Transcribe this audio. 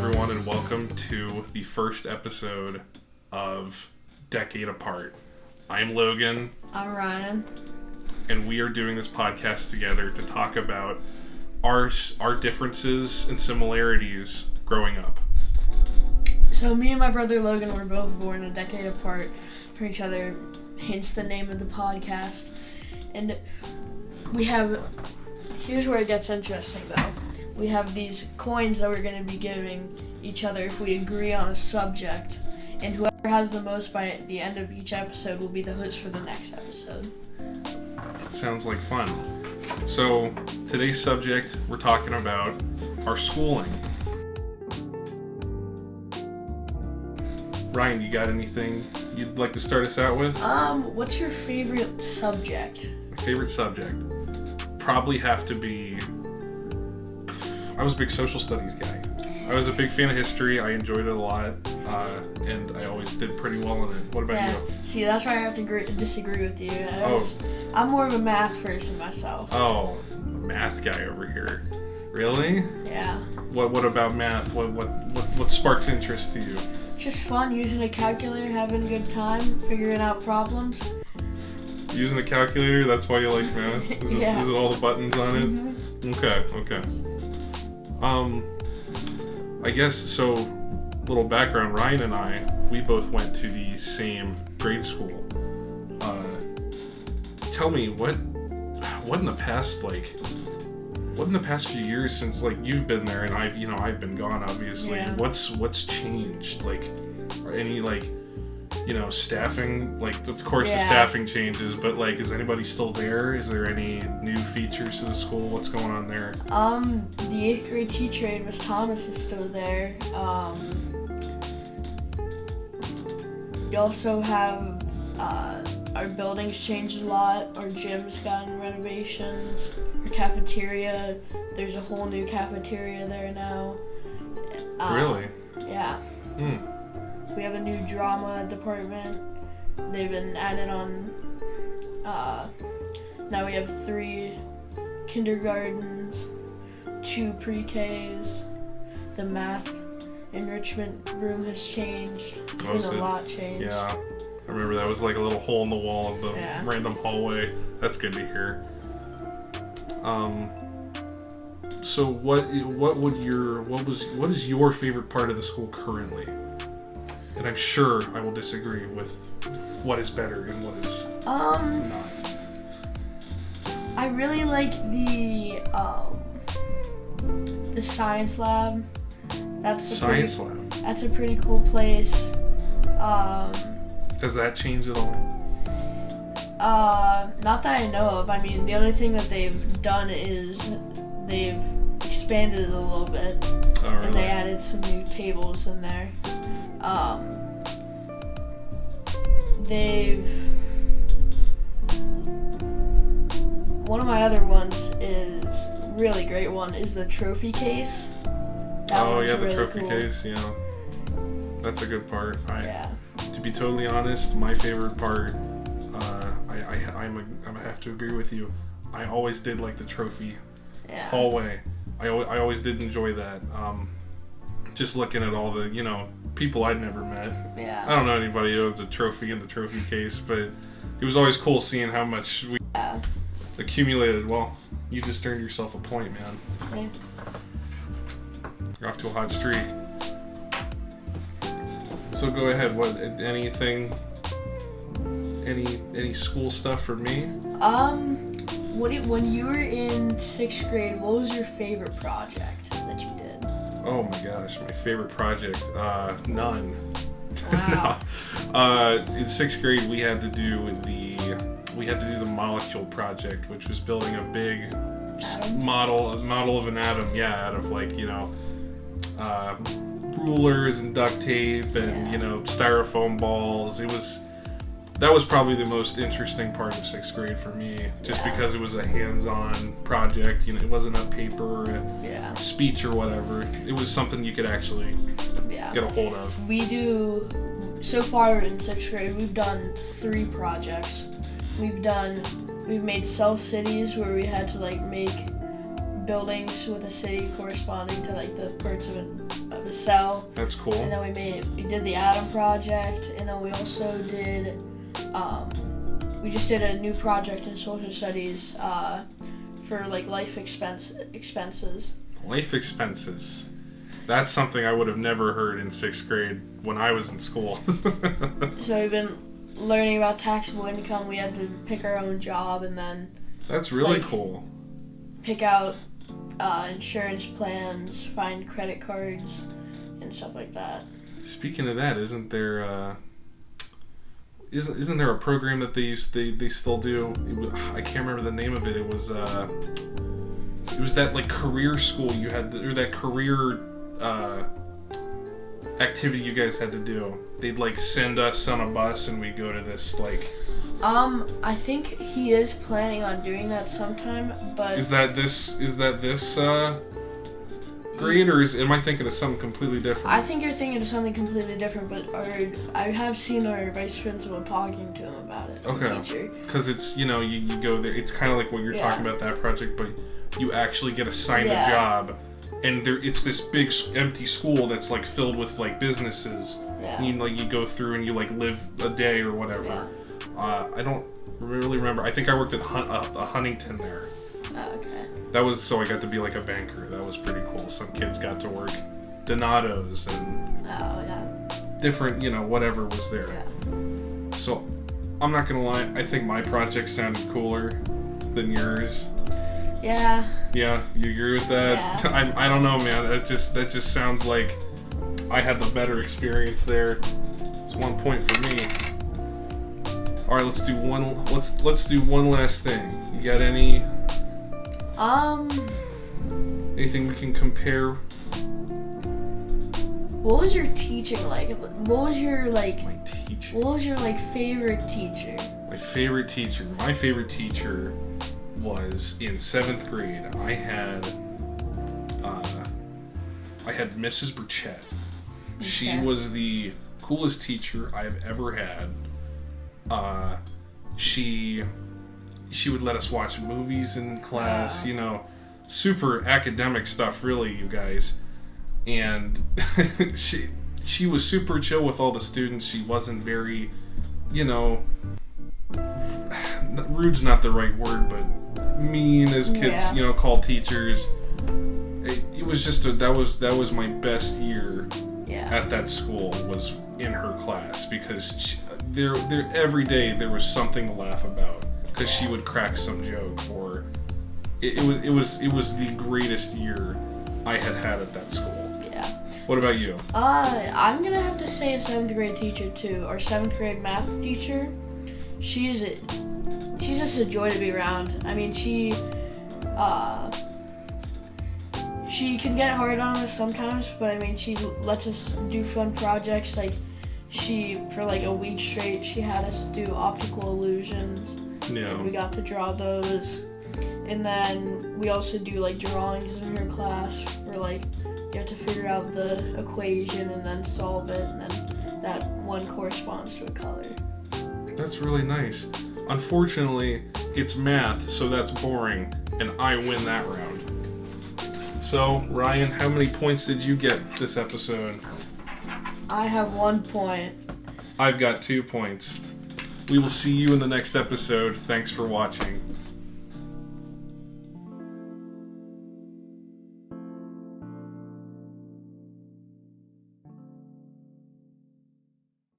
everyone, and welcome to the first episode of Decade Apart. I'm Logan. I'm Ryan. And we are doing this podcast together to talk about our differences and similarities growing up. So me and my brother Logan were both born a decade apart from each other, hence the name of the podcast. And here's where it gets interesting though. We have these coins that we're going to be giving each other if we agree on a subject. And whoever has the most by the end of each episode will be the host for the next episode. That sounds like fun. So, today's subject, we're talking about our schooling. Ryan, you got anything you'd like to start us out with? What's your favorite subject? My favorite subject? Probably have to be... I was a big social studies guy. I was a big fan of history. I enjoyed it a lot, and I always did pretty well in it. What about you? See, that's where I have to disagree with you. I'm more of a math person myself. Oh, math guy over here. Really? Yeah. What about math? What sparks interest to you? Just fun, using a calculator, having a good time, figuring out problems. Using a calculator, that's why you like math? Is it all the buttons on it? Mm-hmm. Okay. I guess, so, little background, Ryan and I, we both went to the same grade school. Tell me, what in the past few years since, you've been there and I've been gone, obviously, what's changed? Any, staffing, of course the staffing changes, but, is anybody still there? Is there any new features to the school? What's going on there? The 8th grade teacher, Miss Thomas, is still there. We also have, our buildings changed a lot. Our gym's gotten renovations. Our cafeteria, there's a whole new cafeteria there now. Really? Yeah. We have a new drama department. They've been added on. Now we have 3 kindergartens, 2 pre-Ks. The math enrichment room has changed. It's been a lot changed. Yeah. I remember that was like a little hole in the wall of the random hallway. That's good to hear. So what is your favorite part of the school currently? And I'm sure I will disagree with what is better and what is not. I really like the science lab. That's a pretty cool place. Does that change at all? Not that I know of. I mean, the only thing that they've done is they've expanded it a little bit. Oh, really? And they added some new tables in there. One of my other ones is really great one is the trophy case. The trophy case, yeah. That's a good part. To be totally honest, my favorite part, I have to agree with you. I always did like the trophy hallway. I always did enjoy that. Just looking at all the, people I'd never met. Yeah. I don't know anybody who owns a trophy in the trophy case, but it was always cool seeing how much we accumulated. Well, you just earned yourself a point, man. Okay. You're off to a hot streak. So go ahead. Any school stuff for me? When you were in 6th grade, what was your favorite project that you did? Oh my gosh, my favorite project? None. Wow. No. In 6th grade, we had to do the molecule project, which was building a big model of an atom. Yeah, out of rulers and duct tape and styrofoam balls. That was probably the most interesting part of 6th grade for me, just because it was a hands-on project. It wasn't a paper or a speech or whatever. It was something you could actually get a hold of. So far in 6th grade, we've done 3 projects. We've made cell cities where we had to make buildings with a city corresponding to like the parts of a cell. That's cool. And then we did the atom project, and then we also did we just did a new project in social studies for like life expenses. Life expenses. That's something I would have never heard in 6th grade when I was in school. So we've been learning about taxable income. We had to pick our own job, and then that's really cool. Pick out insurance plans, find credit cards, and stuff like that. Speaking of that, isn't there a program that they still do? I can't remember the name of it. It was that like career school you had or that career activity you guys had to do. They'd like send us on a bus and we'd go to this like. I think he is planning on doing that sometime, but Is that this grade, or am I thinking of something completely different? I think you're thinking of something completely different, but I have seen our vice principal talking to him about it. Okay. Teacher. Because it's, you go there, it's kind of like what you're talking about, that project, but you actually get assigned a job, and it's this big empty school that's like filled with like businesses. Yeah. And you go through and you like live a day or whatever. Yeah. I don't really remember. I think I worked at Huntington there. Okay. That was so I got to be like a banker. That was pretty cool. Some kids got to work Donato's and different, whatever was there. Yeah. So I'm not gonna lie. I think my project sounded cooler than yours. Yeah. Yeah, you agree with that? Yeah. I don't know, man. That just sounds like I had the better experience there. It's 1 point for me. All right, let's do one last thing. You got any? Anything we can compare? What was your teaching like? What was your like? My teacher. What was your like favorite teacher? My favorite teacher. My favorite teacher was in 7th grade. I had Mrs. Burchett. Okay. She was the coolest teacher I've ever had. She would let us watch movies in class, super academic stuff, really, you guys. And she was super chill with all the students. She wasn't very, rude's not the right word, but mean, as kids, call teachers. It was just that was my best year at that school, was in her class, because there every day there was something to laugh about, because she would crack some joke, or it was the greatest year I had at that school. Yeah. What about you? I'm gonna have to say a 7th grade teacher too. Our 7th grade math teacher. She's just a joy to be around. I mean, she can get hard on us sometimes, but I mean, she lets us do fun projects. Like, for like a week straight, she had us do optical illusions. Yeah. And we got to draw those. And then we also do like drawings in her class for like, you have to figure out the equation and then solve it, and then that one corresponds to a color. That's really nice. Unfortunately, it's math, so that's boring, and I win that round. So, Ryan, how many points did you get this episode? I have 1 point. I've got 2 points. We will see you in the next episode. Thanks for watching.